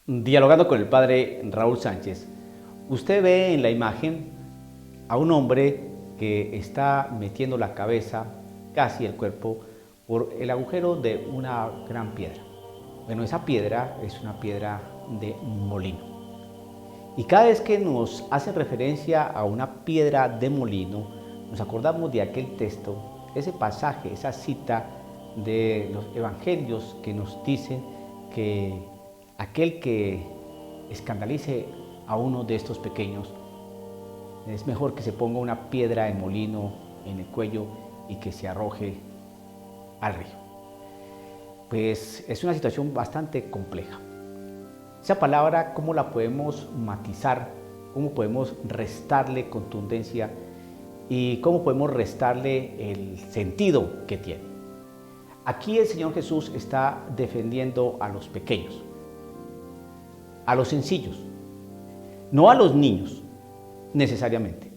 Dialogando con el padre Raúl Sánchez, usted ve en la imagen a un hombre que está metiendo la cabeza, casi el cuerpo, por el agujero de una gran piedra. Bueno, esa piedra es una piedra de molino. Y cada vez que nos hace referencia a una piedra de molino, nos acordamos de aquel texto, ese pasaje, esa cita de los evangelios que nos dicen que aquel que escandalice a uno de estos pequeños, es mejor que se ponga una piedra de molino en el cuello y que se arroje al río. Pues es una situación bastante compleja. Esa palabra, ¿cómo la podemos matizar? ¿Cómo podemos restarle contundencia? ¿Y cómo podemos restarle el sentido que tiene? Aquí el Señor Jesús está defendiendo a los pequeños, a los sencillos, no a los niños necesariamente.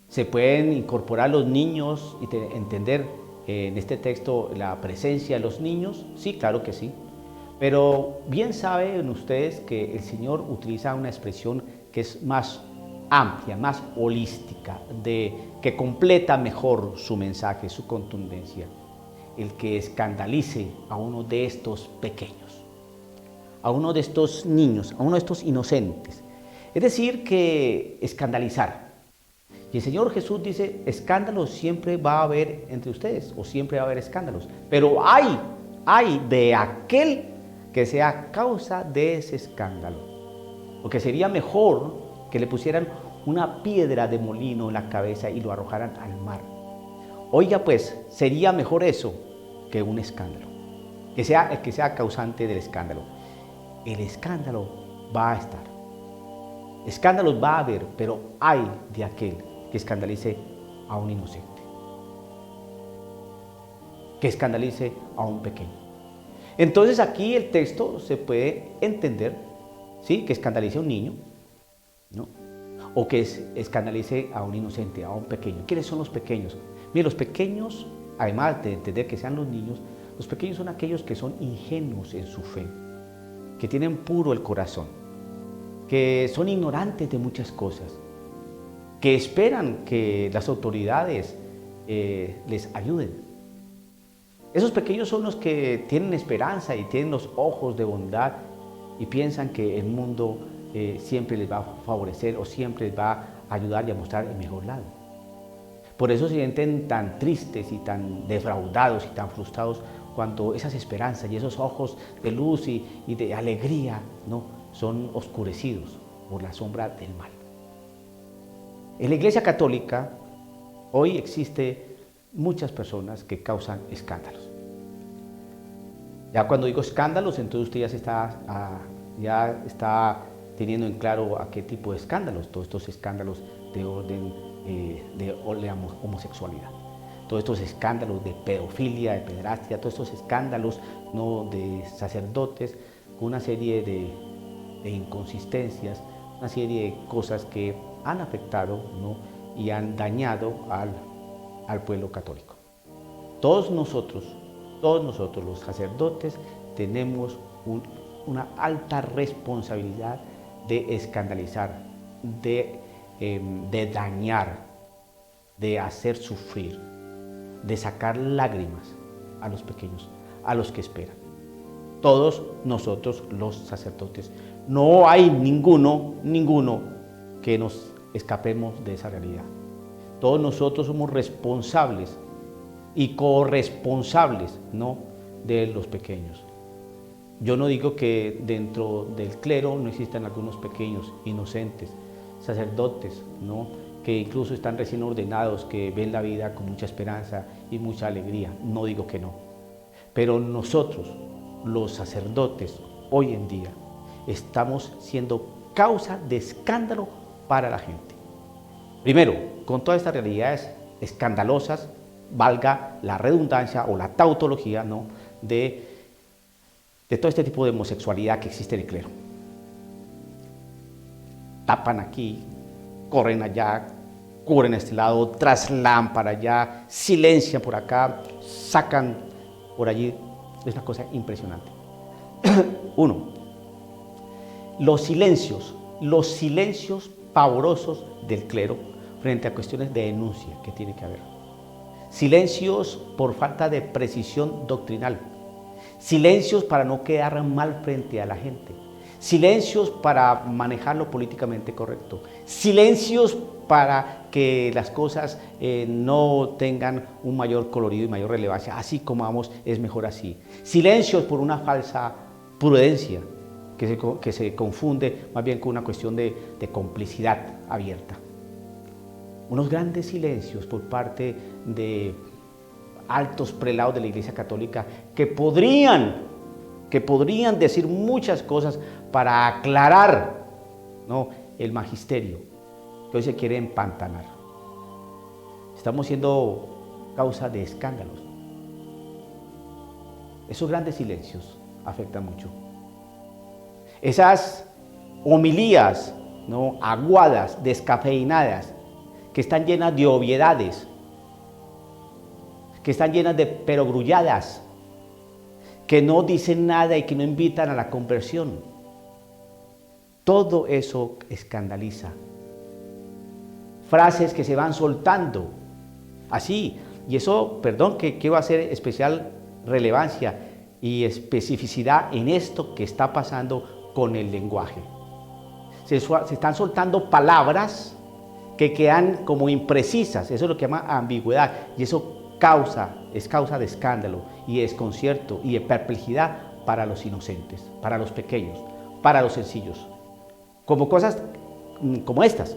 Se pueden incorporar los niños y entender en este texto la presencia de los niños, sí, claro que sí. Pero bien saben ustedes que el Señor utiliza una expresión que es más amplia, más holística, que completa mejor su mensaje, su contundencia. El que escandalice a uno de estos pequeños, a uno de estos niños, a uno de estos inocentes. Es decir, que escandalizar. Y el Señor Jesús dice, escándalos siempre va a haber entre ustedes, o siempre va a haber escándalos. Pero hay de aquel que sea causa de ese escándalo. Porque sería mejor que le pusieran una piedra de molino en la cabeza y lo arrojaran al mar. Oiga pues, sería mejor eso que un escándalo. Que sea el que sea causante del escándalo. El escándalo va a estar. Escándalos va a haber, pero hay de aquel que escandalice a un inocente. Que escandalice a un pequeño. Entonces aquí el texto se puede entender, ¿sí? Que escandalice a un niño, ¿no? O que escandalice a un inocente, a un pequeño. ¿Quiénes son los pequeños? Miren, los pequeños, además de entender que sean los niños, los pequeños son aquellos que son ingenuos en su fe, que tienen puro el corazón, que son ignorantes de muchas cosas, que esperan que las autoridades les ayuden. Esos pequeños son los que tienen esperanza y tienen los ojos de bondad y piensan que el mundo siempre les va a favorecer o siempre les va a ayudar y a mostrar el mejor lado. Por eso se sienten tan tristes y tan defraudados y tan frustrados cuando esas esperanzas y esos ojos de luz y de alegría, ¿no?, son oscurecidos por la sombra del mal. En la Iglesia Católica hoy existe muchas personas que causan escándalos. Ya cuando digo escándalos, entonces usted ya está teniendo en claro a qué tipo de escándalos, todos estos escándalos de orden de homosexualidad, todos estos escándalos de pedofilia, de pederastia, todos estos escándalos, ¿no?, de sacerdotes, con una serie de inconsistencias, una serie de cosas que han afectado, ¿no?, y han dañado al pueblo católico. Todos nosotros los sacerdotes tenemos una alta responsabilidad de escandalizar, de dañar, de hacer sufrir, de sacar lágrimas a los pequeños, a los que esperan. Todos nosotros los sacerdotes. No hay ninguno que nos escapemos de esa realidad. Todos nosotros somos responsables y corresponsables, ¿no?, de los pequeños. Yo no digo que dentro del clero no existan algunos pequeños, inocentes, sacerdotes, ¿no?, que incluso están recién ordenados, que ven la vida con mucha esperanza y mucha alegría. No digo que no. Pero nosotros, los sacerdotes, hoy en día, estamos siendo causa de escándalo para la gente. Primero, con todas estas realidades escandalosas, valga la redundancia o la tautología, ¿no?, de todo este tipo de homosexualidad que existe en el clero. Tapan aquí, corren allá, cubren este lado, trasladan para allá, silencian por acá, sacan por allí. Es una cosa impresionante. Uno, los silencios pavorosos del clero frente a cuestiones de denuncia que tiene que haber. Silencios por falta de precisión doctrinal. Silencios para no quedar mal frente a la gente. Silencios para manejar lo políticamente correcto. Silencios para que las cosas no tengan un mayor colorido y mayor relevancia. Así como vamos, es mejor así. Silencios por una falsa prudencia que se confunde más bien con una cuestión de complicidad abierta. Unos grandes silencios por parte de altos prelados de la Iglesia Católica que podrían decir muchas cosas para aclarar, ¿no?, el magisterio que hoy se quiere empantanar. Estamos siendo causa de escándalos. Esos grandes silencios afectan mucho. Esas homilías, ¿no?, aguadas, descafeinadas, que están llenas de obviedades, que están llenas de perogrulladas, que no dicen nada y que no invitan a la conversión. Todo eso escandaliza. Frases que se van soltando, así, y eso, perdón, que quiero hacer especial relevancia y especificidad en esto que está pasando con el lenguaje. Se están soltando palabras que quedan como imprecisas, eso es lo que llama ambigüedad, y eso es causa de escándalo y de desconcierto y de perplejidad para los inocentes, para los pequeños, para los sencillos. Como cosas como estas.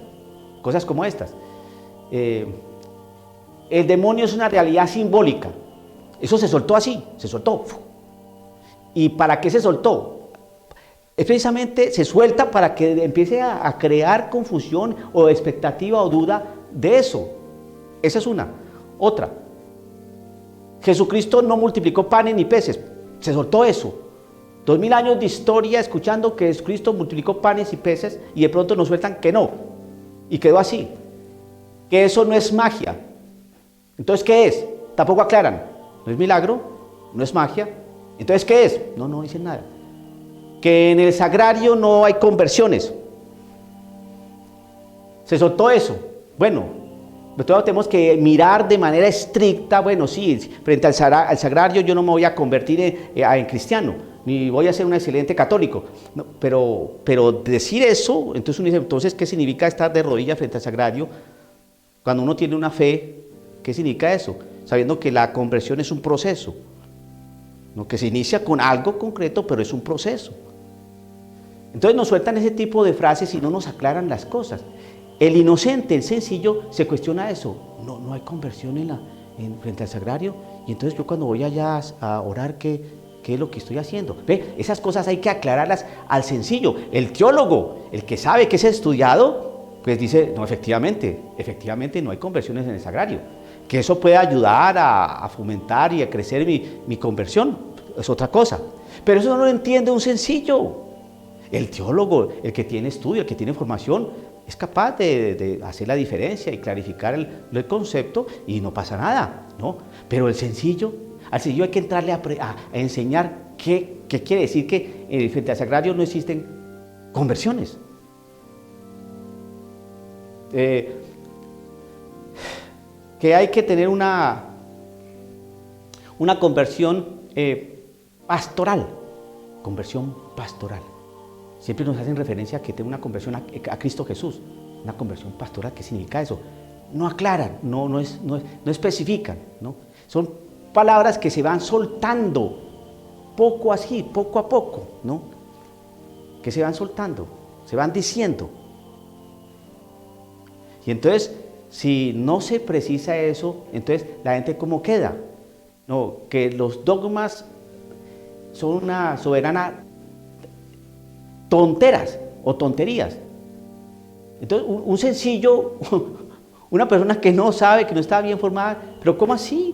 El demonio es una realidad simbólica. Eso se soltó así, se soltó. ¿Y para qué se soltó? Es precisamente se suelta para que empiece a crear confusión o expectativa o duda de eso. Esa es una. Otra. Jesucristo no multiplicó panes ni peces. Se soltó eso. 2000 años de historia escuchando que Jesucristo multiplicó panes y peces y de pronto nos sueltan que no. Y quedó así. Que eso no es magia. Entonces, ¿qué es? Tampoco aclaran. No es milagro, no es magia. Entonces, ¿qué es? No dicen nada. Que en el sagrario no hay conversiones. Se soltó eso. Bueno, nosotros tenemos que mirar de manera estricta. Bueno, sí, frente al sagrario yo no me voy a convertir en cristiano, ni voy a ser un excelente católico. No, pero decir eso, entonces uno dice, entonces, ¿qué significa estar de rodillas frente al sagrario? Cuando uno tiene una fe, ¿qué significa eso? Sabiendo que la conversión es un proceso, ¿no?, que se inicia con algo concreto, pero es un proceso. Entonces nos sueltan ese tipo de frases y no nos aclaran las cosas. El inocente, el sencillo, se cuestiona eso. No hay conversión frente al sagrario. Y entonces yo cuando voy allá a orar, ¿qué es lo que estoy haciendo? ¿Ve? Esas cosas hay que aclararlas al sencillo. El teólogo, el que sabe que es estudiado, pues dice, no, efectivamente no hay conversiones en el sagrario. Que eso puede ayudar a fomentar y a crecer mi conversión, es otra cosa. Pero eso no lo entiende un sencillo. El teólogo, el que tiene estudio, el que tiene formación, es capaz de hacer la diferencia y clarificar el concepto y no pasa nada, ¿no? Pero al sencillo hay que entrarle a enseñar qué quiere decir que frente al sagrario no existen conversiones. Que hay que tener una conversión pastoral. Conversión pastoral. Siempre nos hacen referencia a que tenga una conversión a Cristo Jesús. Una conversión pastoral, ¿qué significa eso? No aclaran, no especifican, ¿no? Son palabras que se van soltando poco a poco, ¿no? Que se van soltando, se van diciendo. Y entonces, si no se precisa eso, entonces la gente ¿cómo queda? No, que los dogmas son una soberana tonteras o tonterías. Entonces, un sencillo, una persona que no sabe, que no está bien formada, pero ¿cómo así?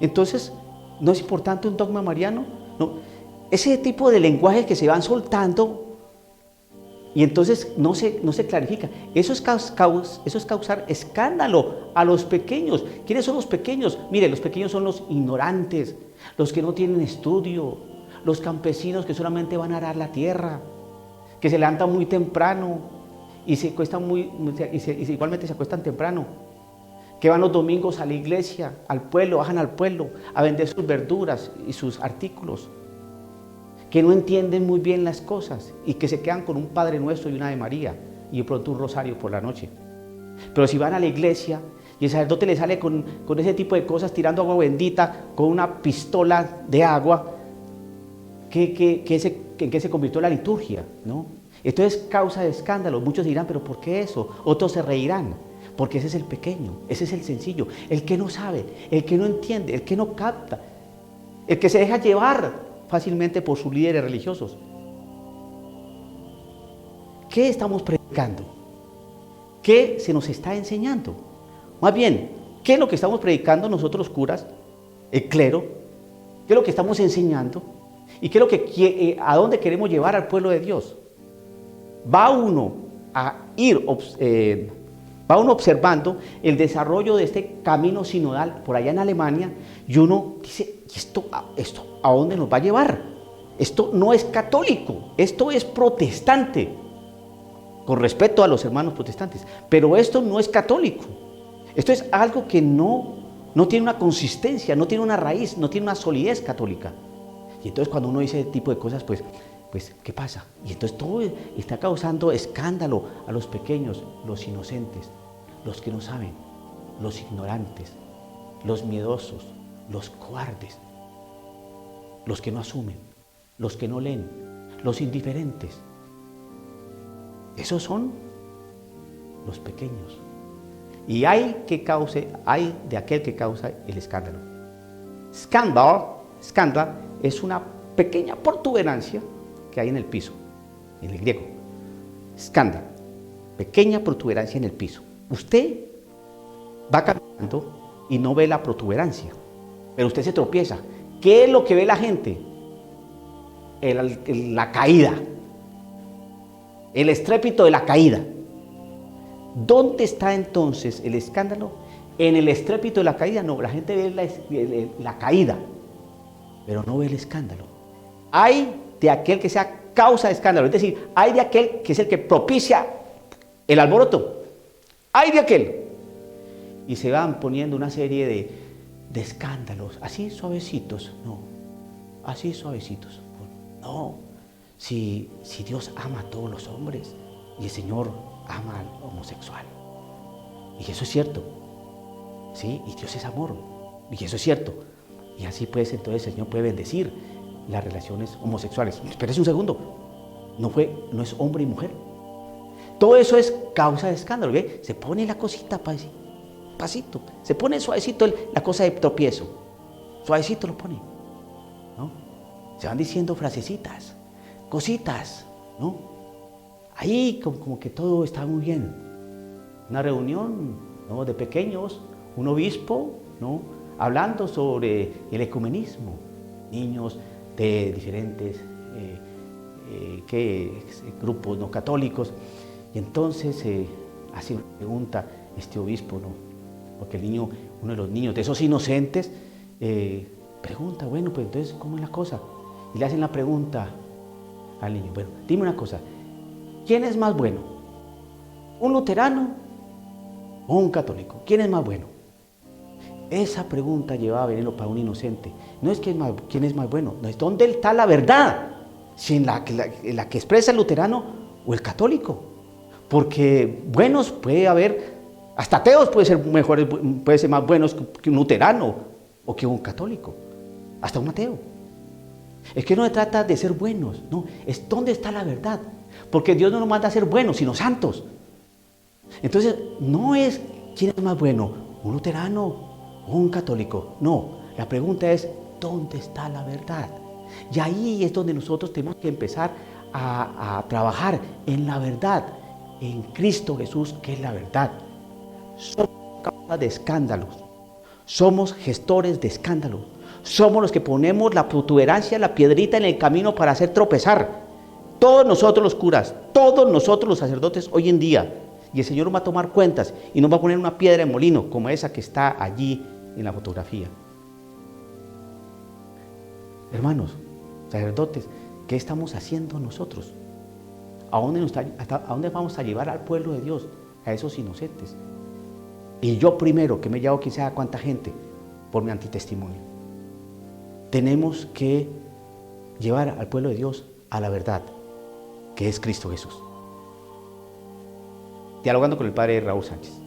Entonces, ¿no es importante un dogma mariano? No. Ese tipo de lenguajes que se van soltando y entonces no se clarifica. Eso es causar escándalo a los pequeños. ¿Quiénes son los pequeños? Mire, los pequeños son los ignorantes, los que no tienen estudio, los campesinos que solamente van a arar la tierra, que se levantan muy temprano y se acuestan igualmente se acuestan temprano, que van los domingos a la iglesia, al pueblo, bajan al pueblo a vender sus verduras y sus artículos, que no entienden muy bien las cosas y que se quedan con un Padre Nuestro y una Ave María y de pronto un rosario por la noche. Pero si van a la iglesia y el sacerdote le sale con ese tipo de cosas, tirando agua bendita, con una pistola de agua, ¿en qué se convirtió la liturgia? ¿No? Esto es causa de escándalo. Muchos dirán, ¿pero por qué eso? Otros se reirán, porque ese es el pequeño, ese es el sencillo, el que no sabe, el que no entiende, el que no capta, el que se deja llevar fácilmente por sus líderes religiosos. ¿Qué estamos predicando? ¿Qué se nos está enseñando? Más bien, ¿qué es lo que estamos predicando nosotros curas, el clero? ¿Qué es lo que estamos enseñando? ¿Y qué es lo que, a dónde queremos llevar al pueblo de Dios? Va uno observando el desarrollo de este camino sinodal por allá en Alemania y uno dice, ¿esto a dónde nos va a llevar? Esto no es católico, esto es protestante, con respeto a los hermanos protestantes, pero esto no es católico. Esto es algo que no tiene una consistencia, no tiene una raíz, no tiene una solidez católica. Y entonces cuando uno dice ese tipo de cosas, pues ¿qué pasa? Y entonces todo está causando escándalo a los pequeños, los inocentes, los que no saben, los ignorantes, los miedosos, los cobardes, los que no asumen, los que no leen, los indiferentes. Esos son los pequeños. Y hay de aquel que causa el escándalo. Escándalo es una pequeña protuberancia que hay en el piso, en el griego. Escándalo, pequeña protuberancia en el piso. Usted va caminando y no ve la protuberancia, pero usted se tropieza. ¿Qué es lo que ve la gente? La caída, el estrépito de la caída. ¿Dónde está entonces el escándalo? En el estrépito de la caída. No, la gente ve la caída, pero no ve el escándalo. Hay de aquel que sea causa de escándalo, es decir, hay de aquel que es el que propicia el alboroto. Hay de aquel. Y se van poniendo una serie de escándalos, así suavecitos, no, así suavecitos. No, si Dios ama a todos los hombres y el Señor ama al homosexual. Y eso es cierto. ¿Sí? Y Dios es amor. Y eso es cierto. Y así pues entonces el Señor puede bendecir las relaciones homosexuales. Espérese un segundo. No es hombre y mujer. Todo eso es causa de escándalo. ¿Ve? Se pone la cosita pasito. Se pone suavecito la cosa de tropiezo. Suavecito lo pone. ¿No? Se van diciendo frasecitas, cositas, ¿no? Ahí como que todo está muy bien. Una reunión, ¿no?, de pequeños, un obispo, ¿no?, hablando sobre el ecumenismo. Niños de diferentes grupos no católicos. Y entonces hace una pregunta este obispo, ¿no?, porque uno de los niños, de esos inocentes, pregunta, bueno, pues entonces, ¿cómo es la cosa? Y le hacen la pregunta al niño, bueno, dime una cosa, ¿quién es más bueno? ¿Un luterano o un católico? ¿Quién es más bueno? Esa pregunta llevaba veneno para un inocente. No es quién es más bueno, no es dónde está la verdad, si en la que expresa el luterano o el católico. Porque buenos puede haber, hasta ateos puede ser más buenos que un luterano o que un católico, hasta un ateo. Es que no se trata de ser buenos, no, es dónde está la verdad. Porque Dios no nos manda a ser buenos, sino santos. Entonces, no es quién es más bueno, un luterano o un católico. No, la pregunta es, ¿dónde está la verdad? Y ahí es donde nosotros tenemos que empezar a trabajar en la verdad, en Cristo Jesús, que es la verdad. Somos causa de escándalos, somos gestores de escándalos, somos los que ponemos la protuberancia, la piedrita en el camino para hacer tropezar. Todos nosotros los curas, todos nosotros los sacerdotes hoy en día. Y el Señor nos va a tomar cuentas y nos va a poner una piedra de molino como esa que está allí en la fotografía. Hermanos, sacerdotes, ¿qué estamos haciendo nosotros? ¿a dónde vamos a llevar al pueblo de Dios? A esos inocentes. Y yo primero, que me llevo quizá a cuánta gente por mi antitestimonio. Tenemos que llevar al pueblo de Dios a la verdad, que es Cristo Jesús. Dialogando con el padre Raúl Sánchez.